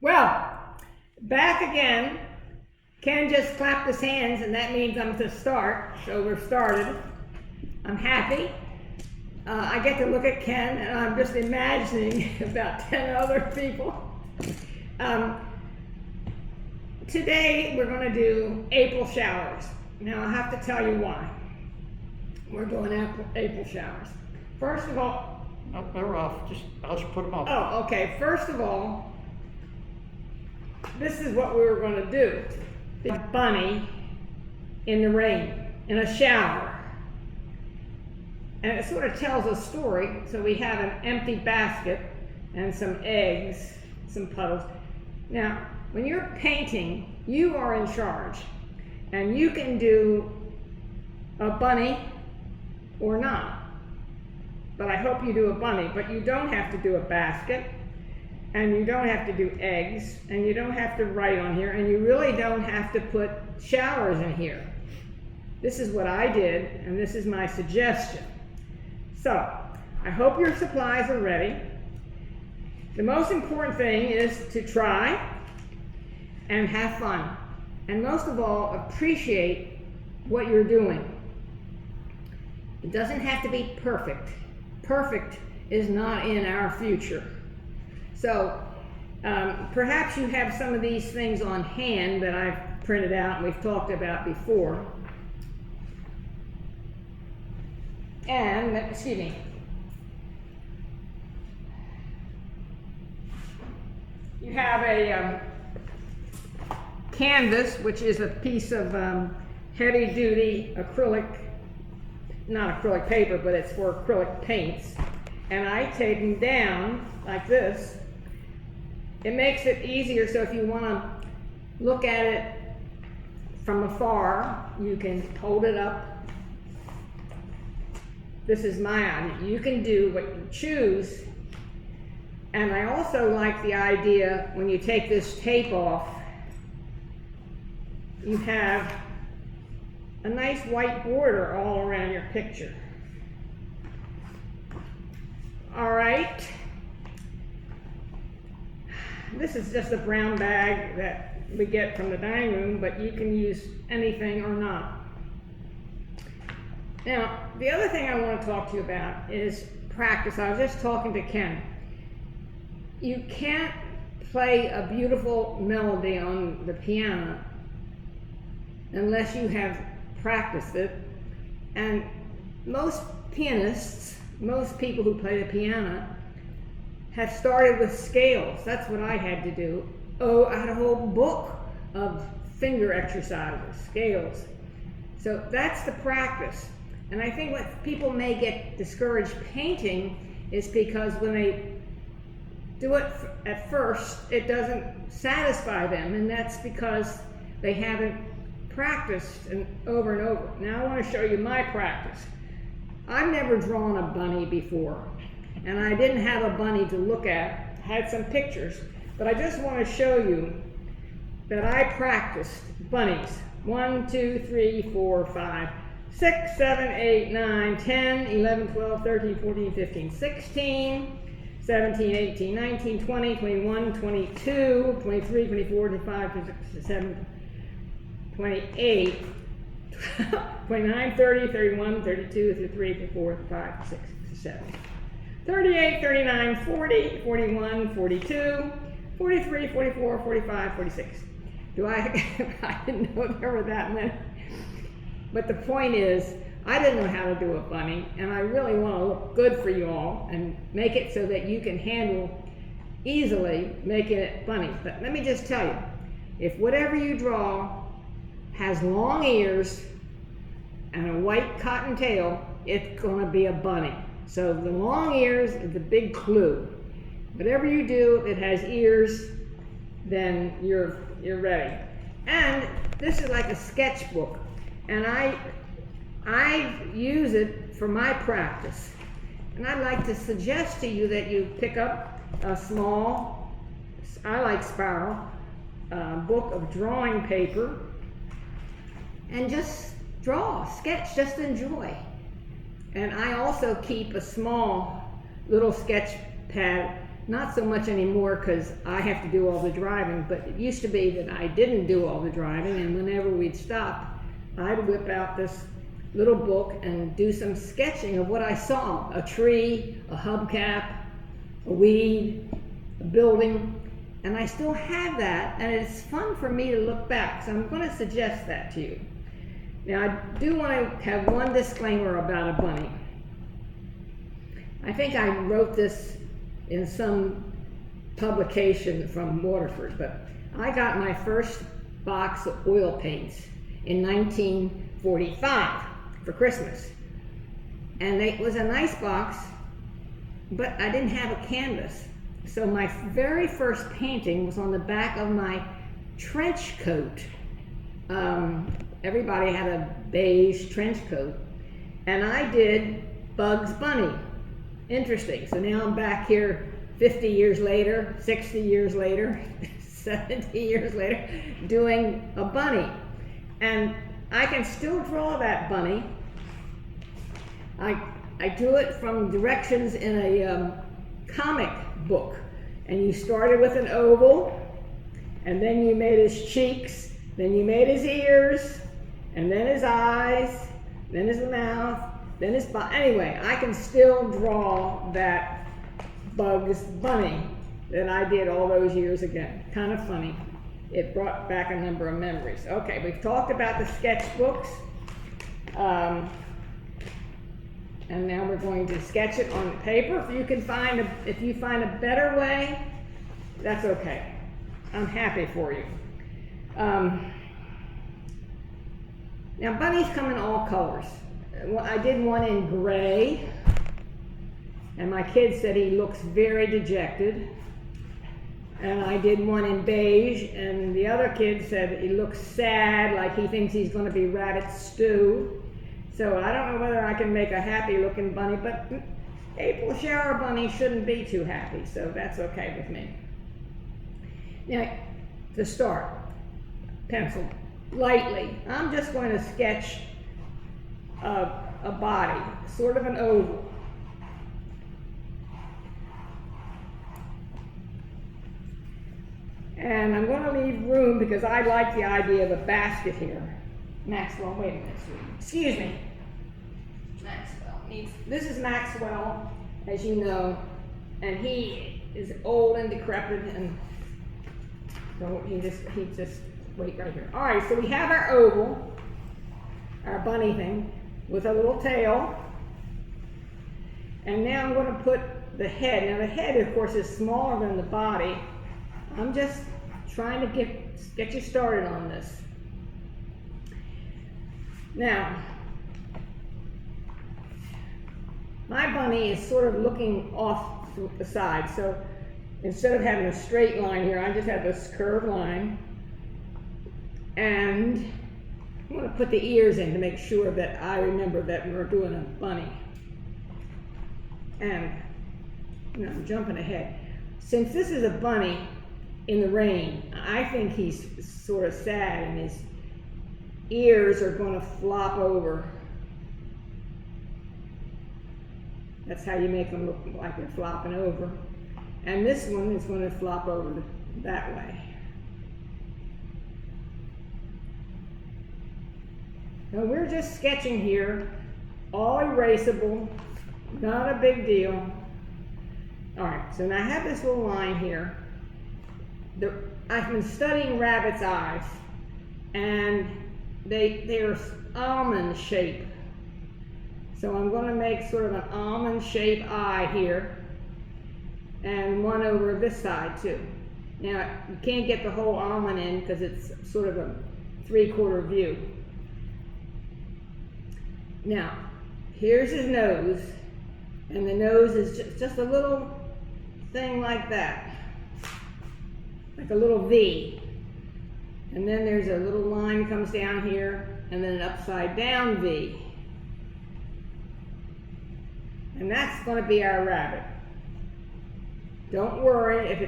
Well, back again. Ken just clapped his hands, and that means I'm to start. So we're started. I'm happy. I get to look at Ken, and I'm just imagining about 10 other people. Today we're going to do April showers. Now I have to tell you why we're doing April showers. First of all, no, they're off. I'll just put them up. Oh, okay. First of all, this is what we were going to do. The bunny in the rain, in a shower. And it sort of tells a story. So we have an empty basket and some eggs, some puddles. Now, when you're painting, you are in charge. And you can do a bunny or not. But I hope you do a bunny. But you don't have to do a basket. And you don't have to do eggs. And you don't have to write on here. And you really don't have to put showers in here. This is what I did, and this is my suggestion. So, I hope your supplies are ready. The most important thing is to try and have fun. And most of all, appreciate what you're doing. It doesn't have to be perfect. Perfect is not in our future. So, perhaps you have some of these things on hand that I've printed out and we've talked about before. And, excuse me, you have a canvas, which is a piece of heavy-duty acrylic, not acrylic paper, but it's for acrylic paints. And I take them down like this. It makes it easier, so if you want to look at it from afar, you can hold it up. This is my idea. You can do what you choose. And I also like the idea when you take this tape off, you have a nice white border all around your picture. All right. This is just a brown bag that we get from the dining room, but you can use anything or not. Now, the other thing I want to talk to you about is practice. I was just talking to Ken. You can't play a beautiful melody on the piano unless you have practiced it. And most pianists, most people who play the piano, have started with scales. That's what I had to do. Oh, I had a whole book of finger exercises, scales. So that's the practice. And I think what people may get discouraged painting is because when they do it at first, it doesn't satisfy them, and that's because they haven't practiced over and over. Now I want to show you my practice. I've never drawn a bunny before, and I didn't have a bunny to look at. I had some pictures, but I just want to show you that I practiced bunnies. 1, 2, 3, 4, 5, 6, 7, 8, 9, 10, 11, 12, 13, 14, 15, 16, 17, 18, 19, 20, 21, 22, 23, 24, 25, 26, 27, 28, 29, 30, 31, 32, 33, 34, 35, 36, 37, 38, 39, 40, 41, 42, 43, 44, 45, 46. I didn't know there were that many. But the point is, I didn't know how to do a bunny, and I really want to look good for you all and make it so that you can handle easily making it bunny. But let me just tell you, if whatever you draw has long ears and a white cotton tail, it's going to be a bunny. So the long ears is the big clue. Whatever you do, if it has ears, then you're ready. And this is like a sketchbook. And I use it for my practice. And I'd like to suggest to you that you pick up a small, I like spiral, book of drawing paper and just draw, sketch, just enjoy. And I also keep a small little sketch pad not so much anymore because I have to do all the driving, but it used to be that I didn't do all the driving, and whenever we'd stop, I'd whip out this little book and do some sketching of what I saw. A tree, a hubcap, a weed, a building, and I still have that, and it's fun for me to look back, so I'm going to suggest that to you. Now, I do want to have one disclaimer about a bunny. I think I wrote this in some publication from Waterford, but I got my first box of oil paints in 1945 for Christmas. And it was a nice box, but I didn't have a canvas. So my very first painting was on the back of my trench coat. Everybody had a beige trench coat, and I did Bugs Bunny. Interesting. So now I'm back here 50 years later, 60 years later, 70 years later, doing a bunny. And I can still draw that bunny. I drew it from directions in a comic book. And you started with an oval, and then you made his cheeks, then you made his ears, and then his eyes, then his mouth, then his body. Anyway, I can still draw that Bugs Bunny that I did all those years ago. Kind of funny. It brought back a number of memories. Okay, we've talked about the sketchbooks. And now we're going to sketch it on paper. If you find a better way, that's okay. I'm happy for you. Now bunnies come in all colors. I did one in gray, and my kid said he looks very dejected. And I did one in beige, and the other kid said he looks sad, like he thinks he's going to be rabbit stew. So I don't know whether I can make a happy looking bunny, but April shower bunny shouldn't be too happy, so that's okay with me. Now, to start, pencil, lightly, I'm just going to sketch a body, sort of an oval. And I'm going to leave room because I like the idea of a basket here. Maxwell, wait a minute, sweetie. Excuse me. Maxwell needs, this is Maxwell, as you know, and he is old and decrepit, and so he just wait right here. All right, so we have our oval, our bunny thing, with a little tail, and now I'm going to put the head. Now the head, of course, is smaller than the body. I'm just trying to get you started on this. Now, my bunny is sort of looking off to the side, so instead of having a straight line here, I just have this curved line. And I'm going to put the ears in to make sure that I remember that we're doing a bunny. And, I'm jumping ahead. Since this is a bunny in the rain, I think he's sort of sad and his ears are going to flop over. That's how you make them look like they're flopping over. And this one is going to flop over that way. Now we're just sketching here, all erasable, not a big deal. All right, so now I have this little line here. I've been studying rabbits' eyes, and they're almond shape. So I'm going to make sort of an almond shaped eye here, and one over this side too. Now you can't get the whole almond in because it's sort of a 3/4 view. Now here's his nose, and the nose is just a little thing like that, like a little V. And then there's a little line comes down here, and then an upside down V. And that's going to be our rabbit. Don't worry if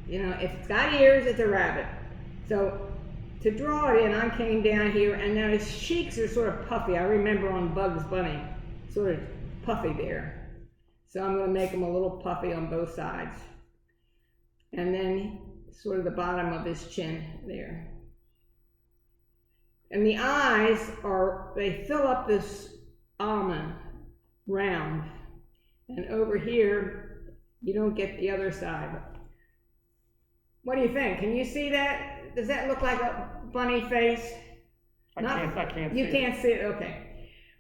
it's got ears, it's a rabbit. So to draw it in, I came down here, and now his cheeks are sort of puffy. I remember on Bugs Bunny, sort of puffy there. So I'm going to make them a little puffy on both sides. and then sort of the bottom of his chin there. And the eyes they fill up this almond round, and over here you don't get the other side. What do you think? Can you see that? Does that look like a bunny face? I can't You can't see it, okay.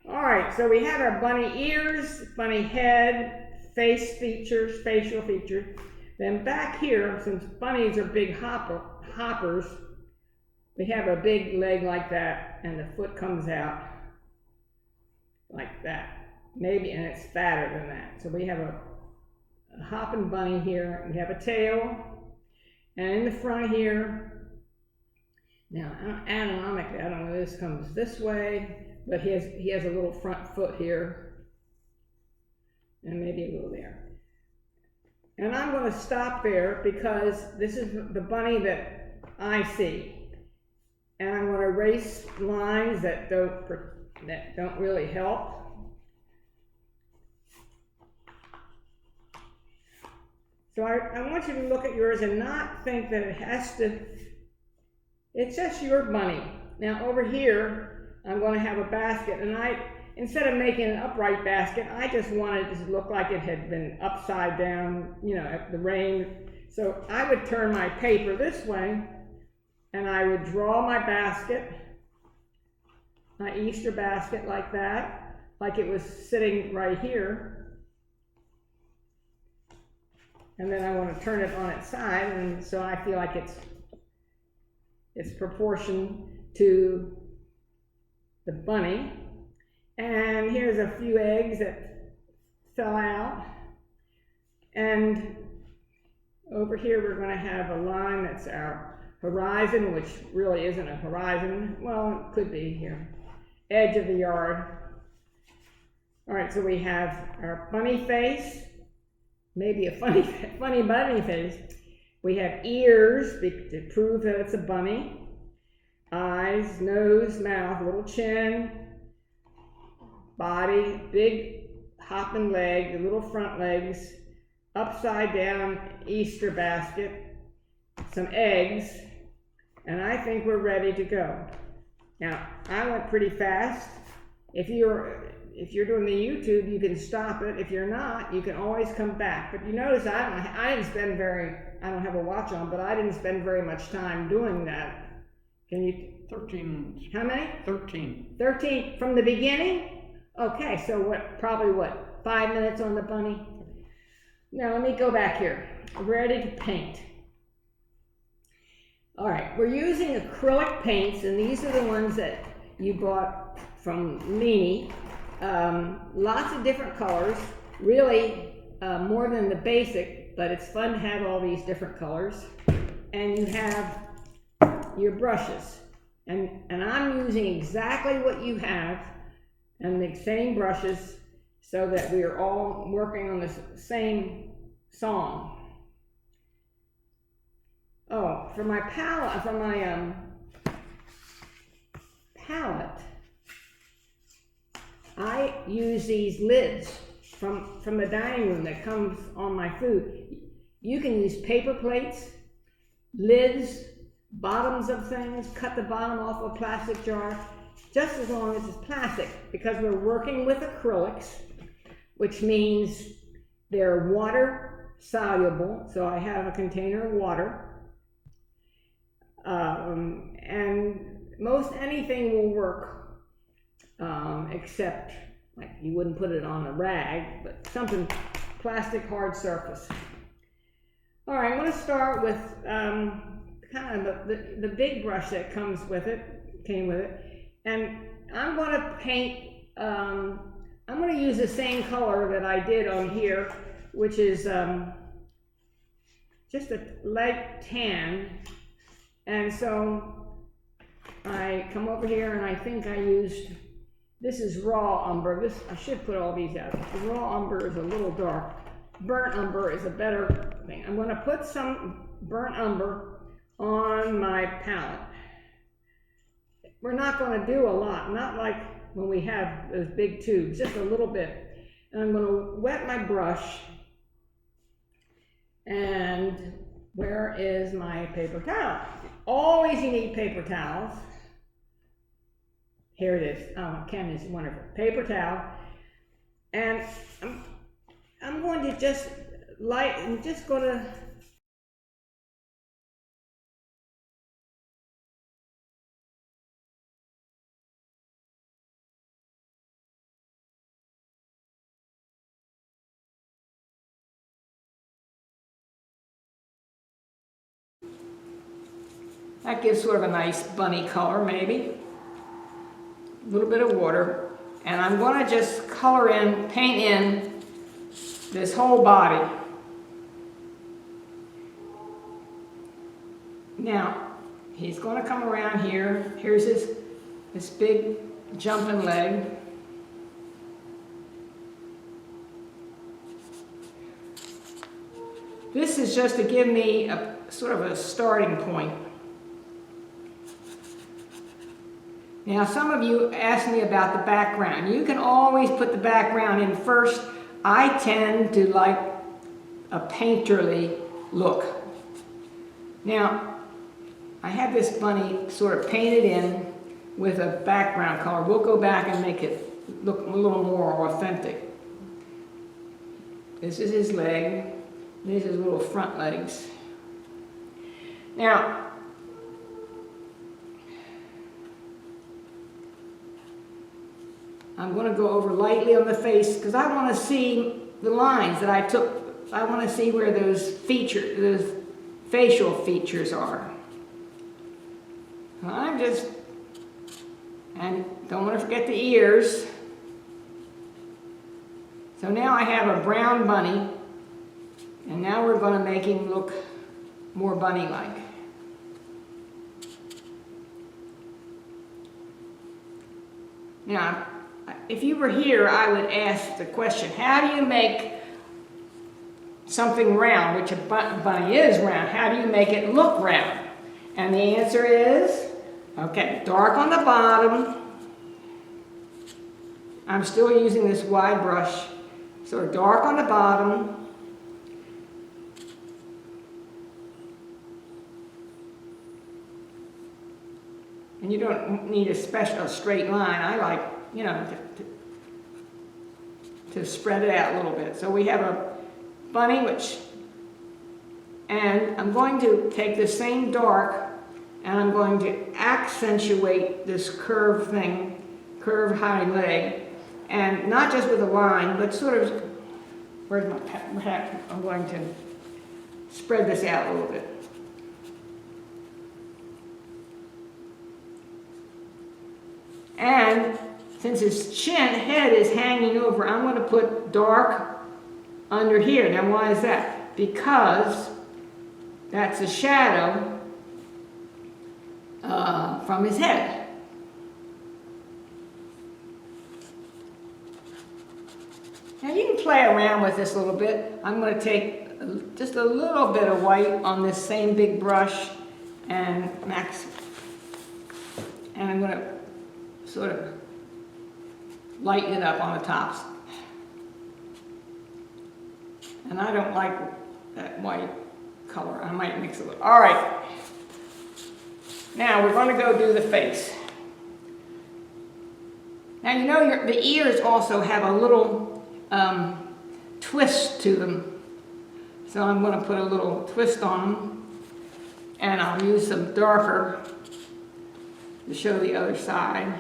All right, so we have our bunny ears, bunny head, face features, facial features. Then back here, since bunnies are big hoppers, we have a big leg like that, and the foot comes out like that. Maybe, and it's fatter than that. So we have a hopping bunny here. We have a tail, and in the front here, now anatomically, I don't know if this comes this way, but he has a little front foot here, and maybe a little there. And I'm going to stop there because this is the bunny that I see. And I'm going to erase lines that don't really help. So I want you to look at yours and not think that it's just your bunny. Now over here, I'm going to have a basket, and instead of making an upright basket, I just wanted it to look like it had been upside down, the rain. So I would turn my paper this way, and I would draw my basket, my Easter basket like that, like it was sitting right here. And then I want to turn it on its side, and so I feel like it's proportioned to the bunny. And here's a few eggs that fell out. And over here we're going to have a line that's our horizon, which really isn't a horizon. Well, it could be here. Edge of the yard. All right, so we have our bunny face, maybe a funny bunny face. We have ears to prove that it's a bunny. Eyes, nose, mouth, little chin, body, big hopping leg, the little front legs, upside down Easter basket, some eggs, and I think we're ready to go. Now, I went pretty fast. If you're doing the YouTube, you can stop it. If you're not, you can always come back. But you notice I don't have a watch on, but I didn't spend very much time doing that. Can you? 13. How many? 13. 13 from the beginning? Okay, so probably 5 minutes on the bunny? Now let me go back here. Ready to paint. All right, we're using acrylic paints, and these are the ones that you bought from Leanie. Lots of different colors, really more than the basic, but it's fun to have all these different colors. And you have your brushes, and I'm using exactly what you have and the same brushes so that we are all working on the same song. Oh, for my palette, I use these lids from the dining room that comes on my food. You can use paper plates, lids, bottoms of things, cut the bottom off a plastic jar, just as long as it's plastic, because we're working with acrylics, which means they're water soluble. So I have a container of water. And most anything will work, except like you wouldn't put it on a rag, but something plastic hard surface. All right, I'm going to start with kind of the big brush that came with it, and I'm going to paint. I'm going to use the same color that I did on here, which is just a light tan. And so I come over here, and I think I used, this is raw umber. I should put all these out. The raw umber is a little dark. Burnt umber is a better thing. I'm going to put some burnt umber on my palette. We're not going to do a lot, not like when we have those big tubes, just a little bit. And I'm going to wet my brush and Where is my paper towel? Always you need paper towels. Here it is. Oh, Ken is wonderful. Paper towel. And I'm going to just I'm just going to that gives sort of a nice bunny color, maybe. A little bit of water. And I'm going to just color in, paint in this whole body. Now, he's going to come around here. Here's this big jumping leg. This is just to give me a sort of a starting point. Now, some of you asked me about the background. You can always put the background in first. I tend to like a painterly look. Now, I have this bunny sort of painted in with a background color. We'll go back and make it look a little more authentic. This is his leg. These are his little front legs. Now, I'm going to go over lightly on the face because I want to see the lines that I took. I want to see where those facial features are. And don't want to forget the ears. So now I have a brown bunny, and now we're going to make him look more bunny-like. Now, if you were here, I would ask the question, how do you make something round, which a bunny is round, how do you make it look round? And the answer is, okay, dark on the bottom. I'm still using this wide brush, sort of dark on the bottom. And you don't need a straight line. I like, you know, to spread it out a little bit. So we have a bunny, and I'm going to take the same dark, and I'm going to accentuate this curved hind leg, and not just with a line, but sort of, where's my hat? I'm going to spread this out a little bit. And since his head is hanging over, I'm going to put dark under here. Now, why is that? Because that's a shadow from his head. Now, you can play around with this a little bit. I'm going to take just a little bit of white on this same big brush and I'm going to sort of lighten it up on the tops. And I don't like that white color. I might mix it a little. All right. Now we're going to go do the face. Now you know the ears also have a little twist to them. So I'm going to put a little twist on them. And I'll use some darker to show the other side.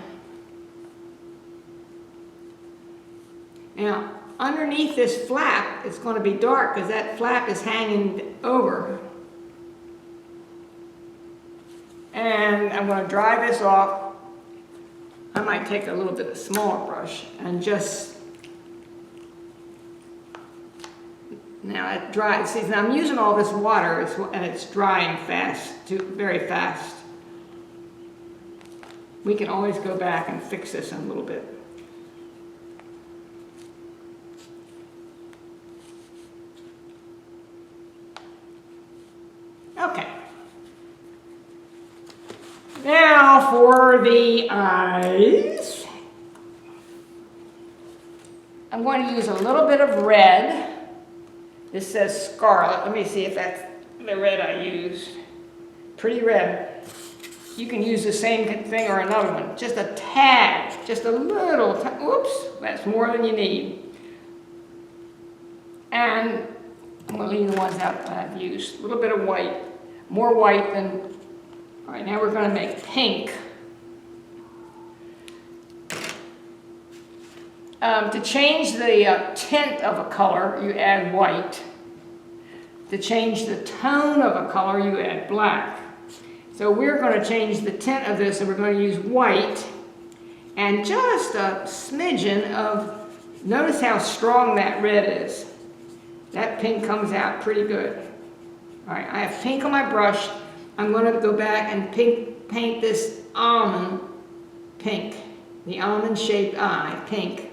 Now, underneath this flap, it's going to be dark because that flap is hanging over. And I'm going to dry this off. I might take a little bit of smaller brush and just, now it dries. See, now I'm using all this water and it's drying very fast. We can always go back and fix this in a little bit. Okay. Now for the eyes. I'm going to use a little bit of red. This says scarlet. Let me see if that's the red I used. Pretty red. You can use the same thing or another one. Just a tad, just a little, whoops, that's more than you need. And I'm going to leave the ones out that I've used. A little bit of white, more white than, all right, now we're going to make pink. To change the tint of a color, you add white. To change the tone of a color, you add black. So we're going to change the tint of this, and we're going to use white and just a smidgen of, notice how strong that red is. That pink comes out pretty good. All right, I have pink on my brush. I'm going to go back and paint this almond pink, the almond-shaped eye pink.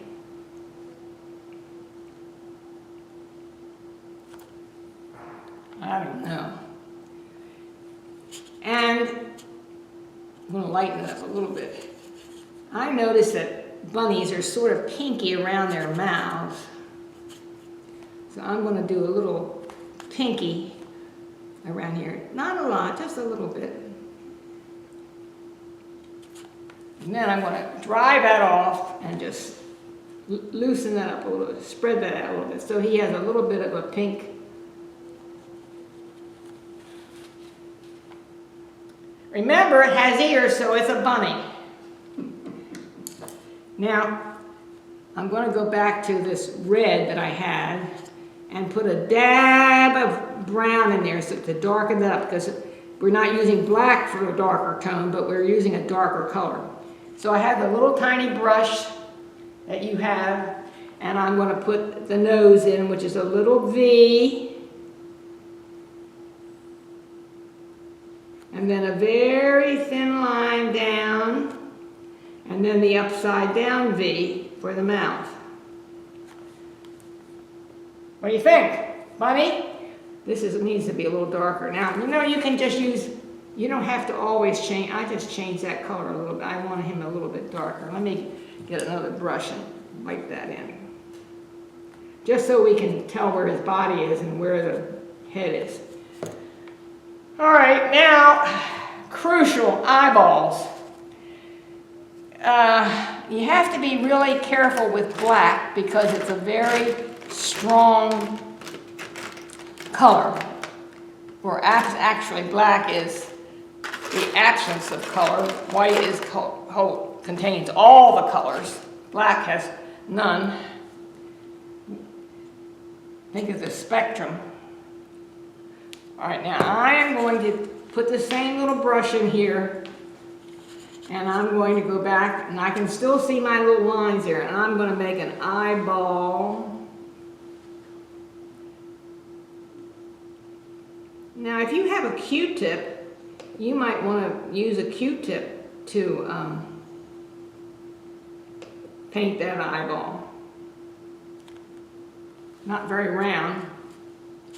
I don't know. And I'm going to lighten it up a little bit. I noticed that bunnies are sort of pinky around their mouths. So I'm going to do a little pinky around here. Not a lot, just a little bit. And then I'm going to dry that off and just loosen that up a little bit, spread that out a little bit. So he has a little bit of a pink. Remember, it has ears, so it's a bunny. Now, I'm going to go back to this red that I had and put a dab of brown in there so to darken that up, because we're not using black for a darker tone, but we're using a darker color. So I have the little tiny brush that you have, and I'm going to put the nose in, which is a little V. And then a very thin line down, and then the upside down V for the mouth. What do you think, Bunny? This needs to be a little darker. Now, you know, you can just use, you don't have to always change. I just changed that color a little bit. I want him a little bit darker. Let me get another brush and wipe that in. Just so we can tell where his body is and where the head is. All right, now, crucial, eyeballs. You have to be really careful with black because it's a very strong color. Or actually, black is the absence of color. White is contains all the colors. Black has none. Think of the spectrum. All right, now I am going to put the same little brush in here, and I'm going to go back, and I can still see my little lines there, and I'm going to make an eyeball. Now, if you have a Q-tip, you might want to use a Q-tip to paint that eyeball. Not very round.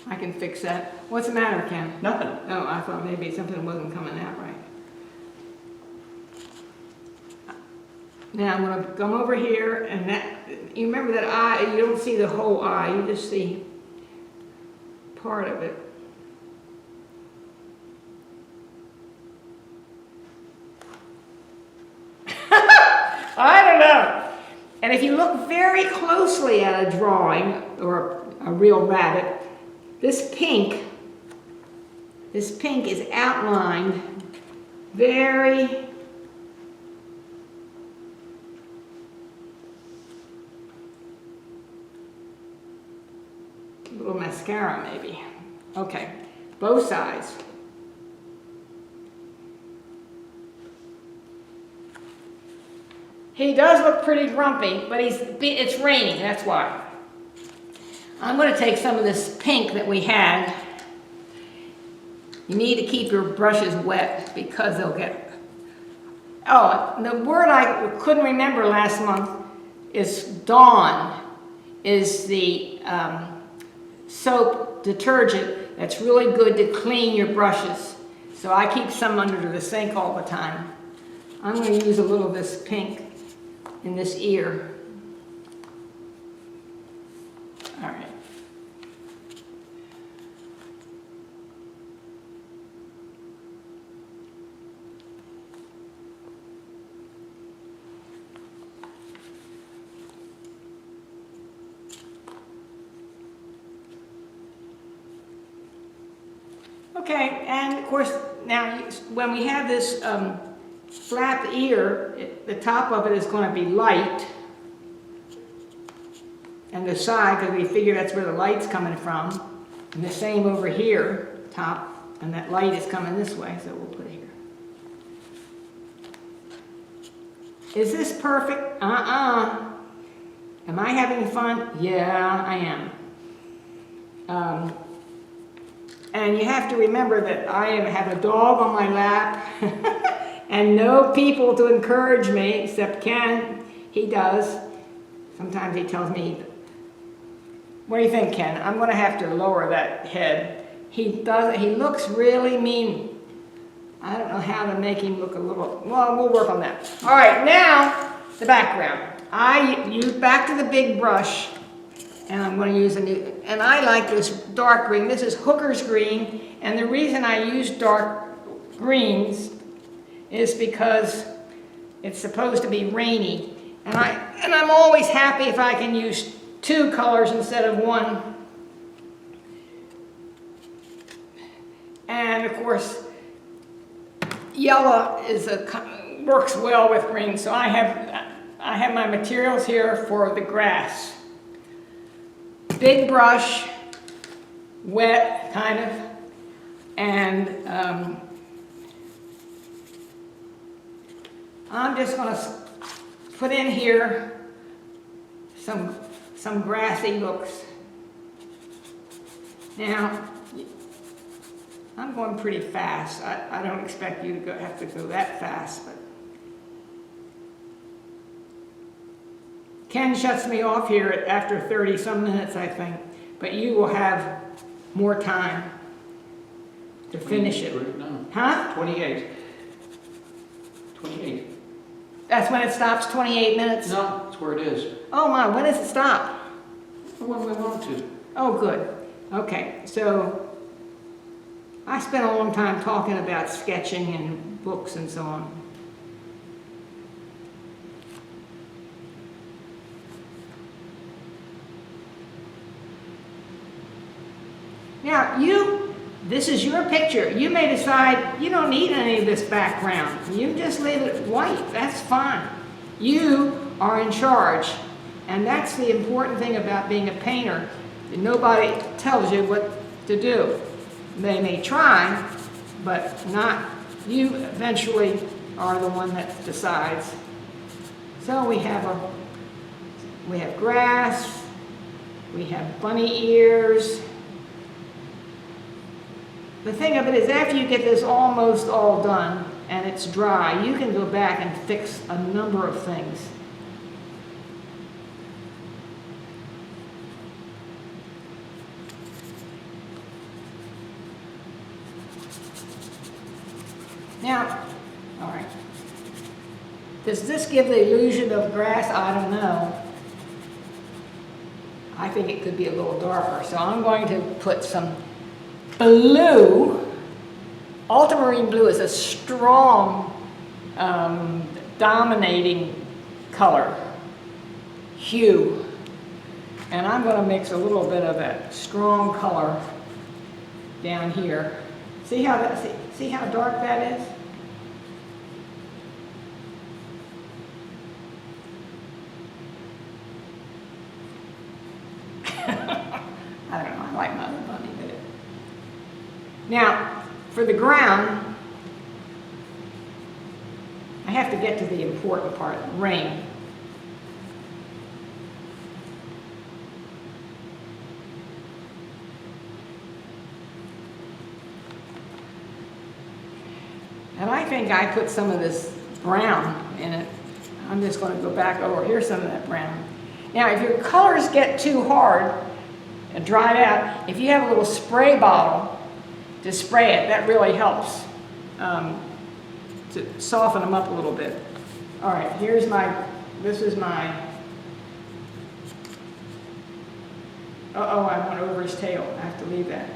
I can fix that. What's the matter, Ken? Nothing. Oh, I thought maybe something wasn't coming out right. Now I'm going to come over here, and that, you remember that eye, you don't see the whole eye, you just see part of it. I don't know. And if you look very closely at a drawing or a real rabbit, this pink is outlined very a little mascara maybe. Okay, both sides. He does look pretty grumpy, but it's raining, that's why. I'm going to take some of this pink that we had. You need to keep your brushes wet because they'll get... Oh, the word I couldn't remember last month is Dawn, is the soap detergent that's really good to clean your brushes. So I keep some under the sink all the time. I'm going to use a little of this pink in this ear. All right. Okay, and of course, now when we have this flap ear, the top of it is going to be light, and the side, because we figure that's where the light's coming from, and the same over here, top, and that light is coming this way, so we'll put it here. Is this perfect? Am I having fun? Yeah, I am. And you have to remember that I have a dog on my lap and no people to encourage me except Ken. He does. Sometimes he tells me, what do you think, Ken? I'm going to have to lower that head. He does. He looks really mean. I don't know how to make him look a little, well, we'll work on that. All right, now the background. I use back to the big brush, and I'm going to use a new, and I like this dark green. This is Hooker's green, and the reason I use dark greens is because it's supposed to be rainy, and I'm always happy if I can use two colors instead of one. And of course, yellow works well with green, so I have my materials here for the grass. Big brush, wet kind of, and I'm just going to put in here some grassy looks. Now, I'm going pretty fast. I don't expect you to have to go that fast, but Ken shuts me off here after 30 some minutes, I think, but you will have more time to finish it. No. Huh? 28. 28. That's when it stops, 28 minutes? No, that's where it is. Oh my, when does it stop? When we want to. Oh, good. Okay, so I spent a long time talking about sketching and books and so on. Now, this is your picture. You may decide you don't need any of this background. You just leave it white. That's fine. You are in charge. And that's the important thing about being a painter. Nobody tells you what to do. They may try, but not you. Eventually are the one that decides. So we have grass, we have bunny ears. The thing of it is, after you get this almost all done and it's dry, you can go back and fix a number of things. Now, all right, does this give the illusion of grass? I don't know. I think it could be a little darker, so I'm going to put some blue. Ultramarine blue is a strong, dominating color, hue, and I'm going to mix a little bit of that strong color down here. See how dark that is? I don't know, I like my other bunny better. Now, for the ground, I have to get to the important part, rain. And I think I put some of this brown in it. I'm just going to go back over. Here's some of that brown. Now, if your colors get too hard and dried out, if you have a little spray bottle to spray it, that really helps to soften them up a little bit. All right, this is my, I went over his tail. I have to leave that.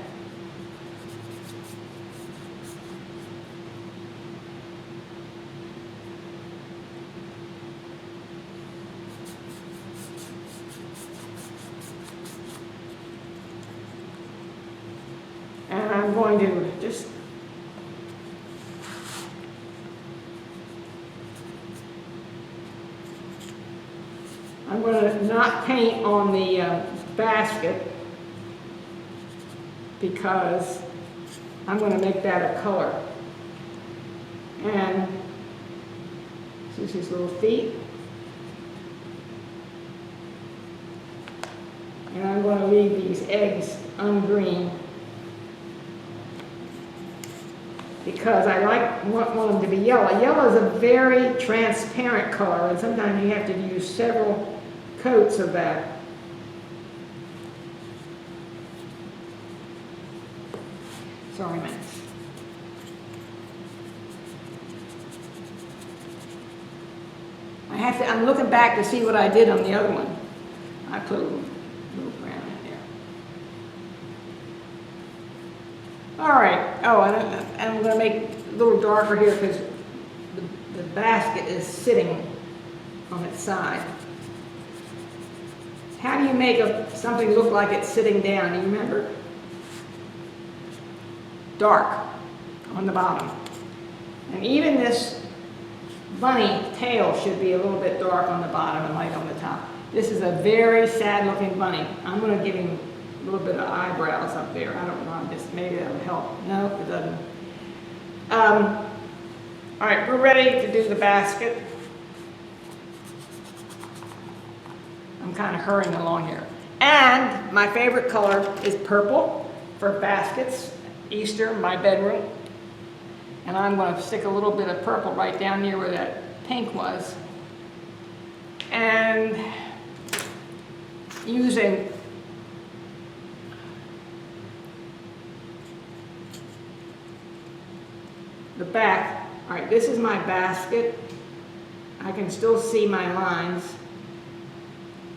And I'm going going to just I'm going to not paint on the basket because I'm going to make that a color. And this is his little feet. And I'm going to leave these eggs ungreen because I want them to be yellow. Yellow is a very transparent color, and sometimes you have to use several coats of that. Sorry, Max. I'm looking back to see what I did on the other one. I put a little brown in there. All right. Oh, and I'm going to make it a little darker here because the basket is sitting on its side. How do you make something look like it's sitting down? Do you remember? Dark on the bottom. And even this bunny tail should be a little bit dark on the bottom and light on the top. This is a very sad looking bunny. I'm going to give him a little bit of eyebrows up there. I don't know, maybe that'll help. No, it doesn't. All right, we're ready to do the basket. I'm kind of hurrying along here. And my favorite color is purple for baskets. Easter, my bedroom. And I'm going to stick a little bit of purple right down near where that pink was. And using the back. All right, this is my basket. I can still see my lines,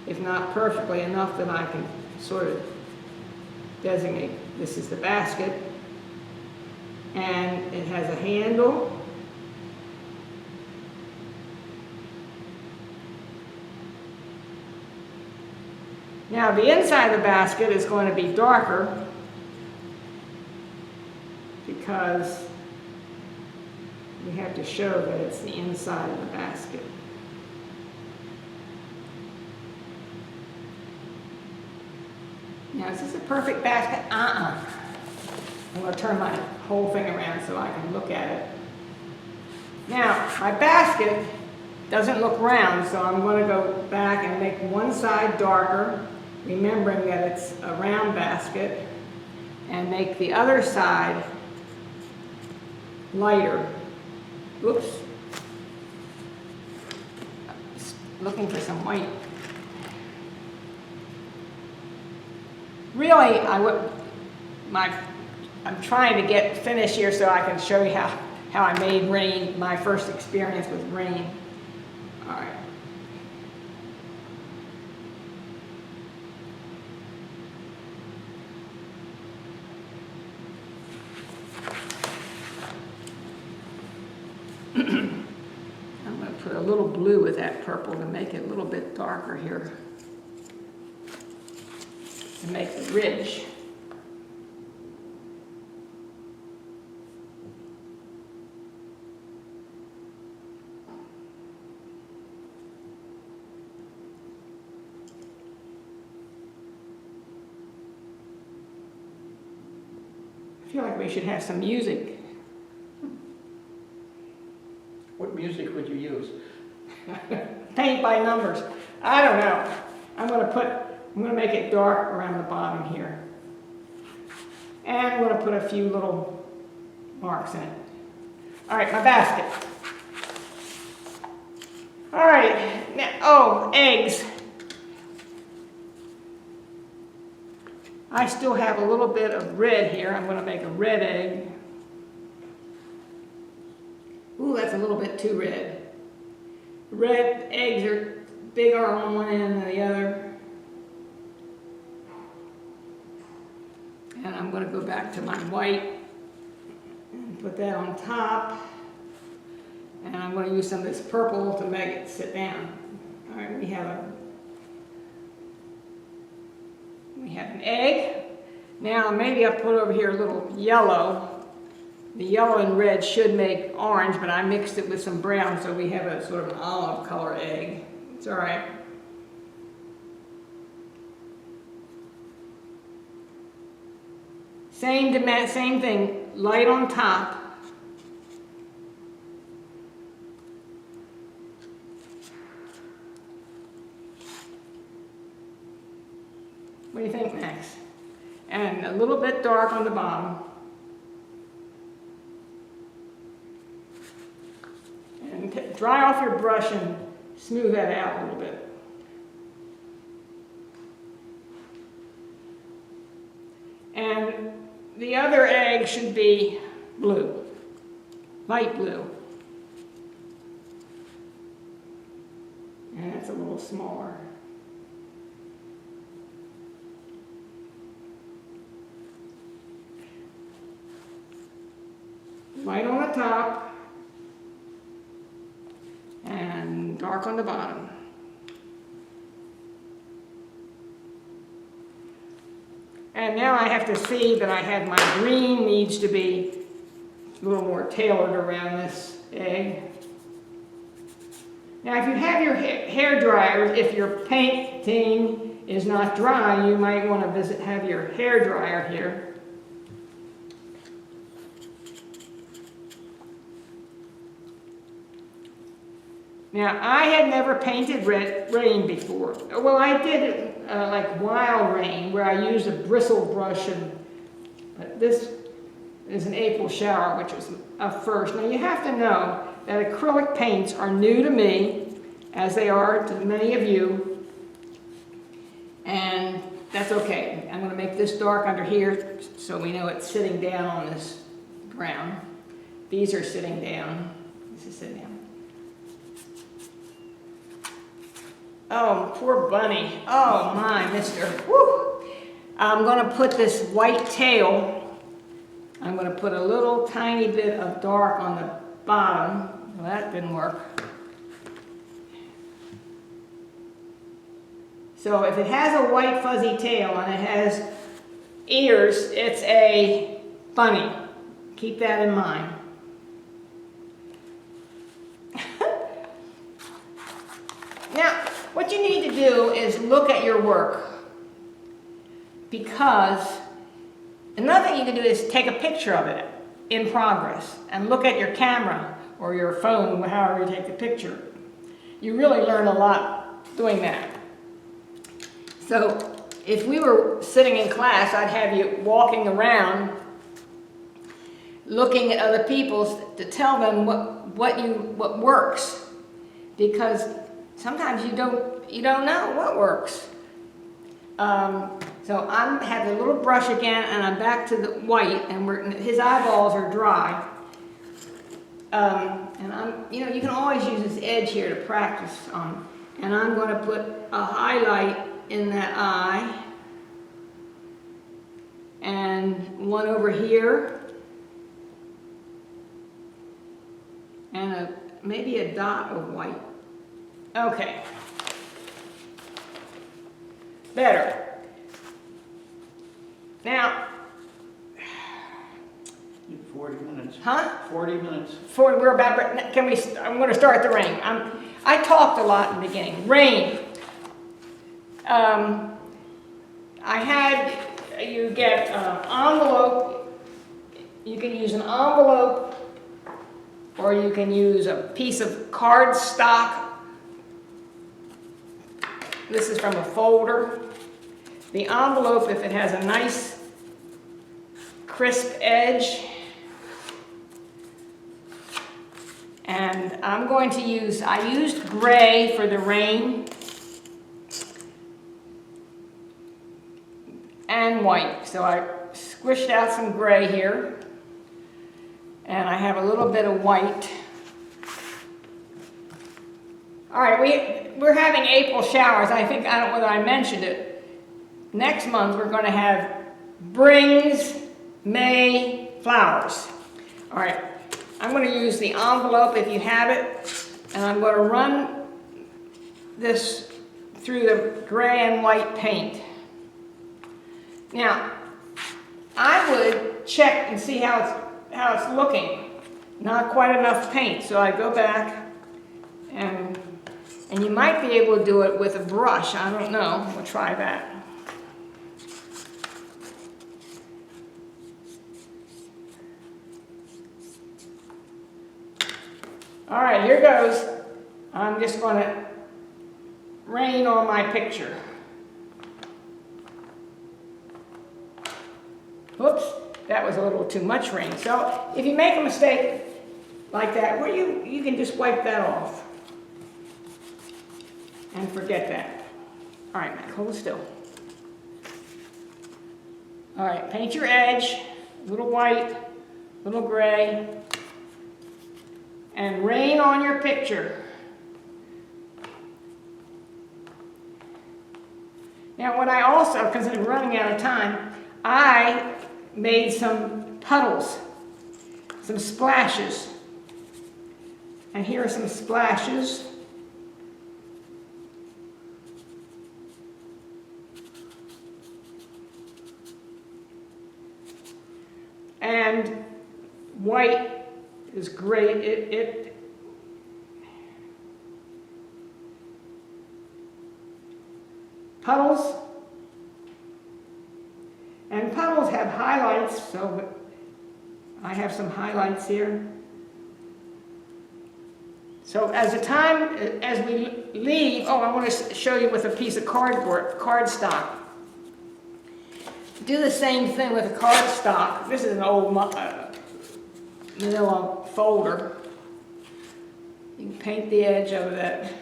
if not perfectly enough that I can sort of designate this is the basket. And it has a handle. Now the inside of the basket is going to be darker because we have to show that it's the inside of the basket. Now is this a perfect basket? I'm going to turn my whole thing around so I can look at it. Now, my basket doesn't look round, so I'm going to go back and make one side darker, remembering that it's a round basket, and make the other side lighter. Oops. Looking for some white. Really, I'm trying to get finished here so I can show you how I made rain, my first experience with rain. All right. I'm going to put a little blue with that purple to make it a little bit darker here. To make the ridge. I feel like we should have some music. What music would you use? Paint by numbers. I don't know. I'm going to make it dark around the bottom here. And I'm going to put a few little marks in it. All right, my basket. All right, now, eggs. I still have a little bit of red here. I'm going to make a red egg. Ooh, that's a little bit too red. Red eggs are bigger on one end than the other. And I'm going to go back to my white and put that on top. And I'm going to use some of this purple to make it sit down. All right, we have an egg. Now maybe I'll put over here a little yellow. The yellow and red should make orange, but I mixed it with some brown so we have a sort of an olive color egg. It's all right. Same thing, light on top. What do you think, Max? And a little bit dark on the bottom. And dry off your brush and smooth that out a little bit. And the other egg should be blue, light blue. And that's a little smaller. Light on the top and dark on the bottom. And now I have to see that I have my green needs to be a little more tailored around this egg. Now if you have your hair dryers, if your painting is not dry, you might want to have your hair dryer here. Now, I had never painted rain before. Well, I did it like wild rain, where I used a bristle brush, but this is an April shower, which was a first. Now, you have to know that acrylic paints are new to me, as they are to many of you, and that's okay. I'm going to make this dark under here, so we know it's sitting down on this brown. These are sitting down. This is sitting down. Oh, poor bunny. Oh my, mister. Woo. I'm going to put this white tail. I'm going to put a little tiny bit of dark on the bottom. Well, that didn't work. So if it has a white fuzzy tail and it has ears, it's a bunny. Keep that in mind. Now, what you need to do is look at your work, because another thing you can do is take a picture of it in progress and look at your camera or your phone, however you take the picture. You really learn a lot doing that. So if we were sitting in class, I'd have you walking around looking at other people's to tell them what works, because sometimes you don't know what works. So I have the little brush again, and I'm back to the white, and his eyeballs are dry. And you can always use this edge here to practice on. And I'm going to put a highlight in that eye, and one over here, and maybe a dot of white. Okay. Better. Now. 40 minutes. Huh? 40 minutes. We're about. I'm going to start the rain. I talked a lot in the beginning. Rain. You get envelope. You can use an envelope, or you can use a piece of cardstock. This is from a folder. The envelope, if it has a nice crisp edge. And I'm going to I used gray for the rain and white. So I squished out some gray here. And I have a little bit of white. All right, we're having April showers. I don't know whether I mentioned it. Next month we're going to have brings May flowers. All right, I'm going to use the envelope if you have it, and I'm going to run this through the gray and white paint. Now, I would check and see how it's looking. Not quite enough paint, so I go back and you might be able to do it with a brush. I don't know. We'll try that. All right, here goes. I'm just going to rain on my picture. Whoops, that was a little too much rain. So if you make a mistake like that, well, you can just wipe that off and forget that. All right, Mac, hold still. All right, paint your edge, a little white, a little gray, and rain on your picture. Now what I also, because I'm running out of time, I made some puddles, some splashes. And here are some splashes. And white is great. Puddles. And puddles have highlights, so I have some highlights here. So as we leave, oh, I want to show you with a piece of cardstock. Do the same thing with a cardstock. This is an old manila folder. You can paint the edge of that.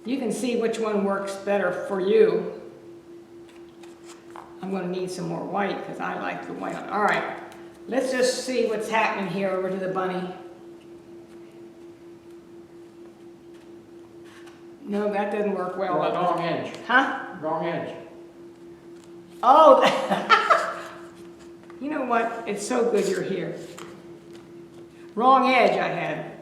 You can see which one works better for you. I'm going to need some more white because I like the white. All right, let's just see what's happening here over to the bunny. No, that doesn't work well at all. Wrong edge. Huh? Wrong edge. Oh, you know what? It's so good you're here. Wrong edge I had.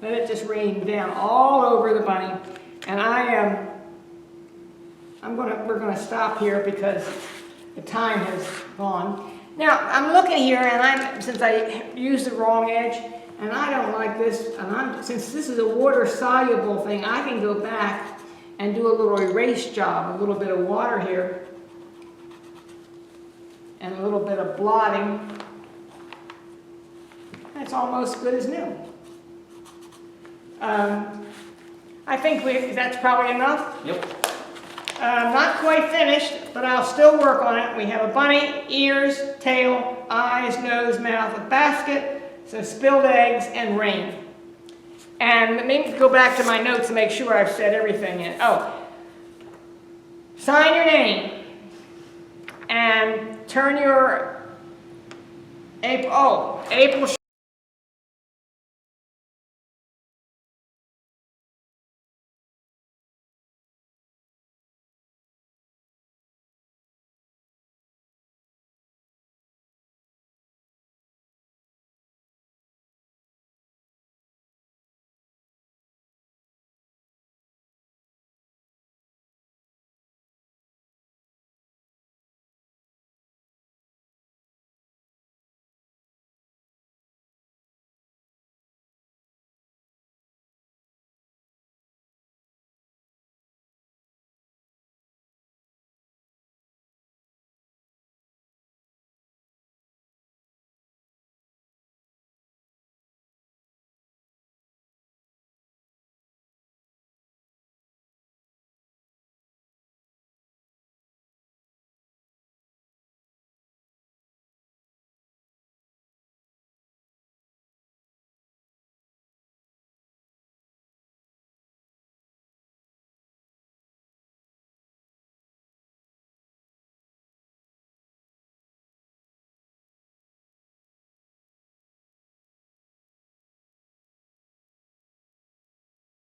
Let it just rain down all over the bunny. And we're gonna stop here because the time has gone. Now, I'm looking here and since I used the wrong edge, and I don't like this, and since this is a water-soluble thing, I can go back and do a little erase job, a little bit of water here, and a little bit of blotting. That's almost good as new. I think that's probably enough. Yep. Not quite finished, but I'll still work on it. We have a bunny, ears, tail, eyes, nose, mouth, a basket, some spilled eggs, and rain. And let me go back to my notes and make sure I've said everything in. Oh, sign your name and turn your April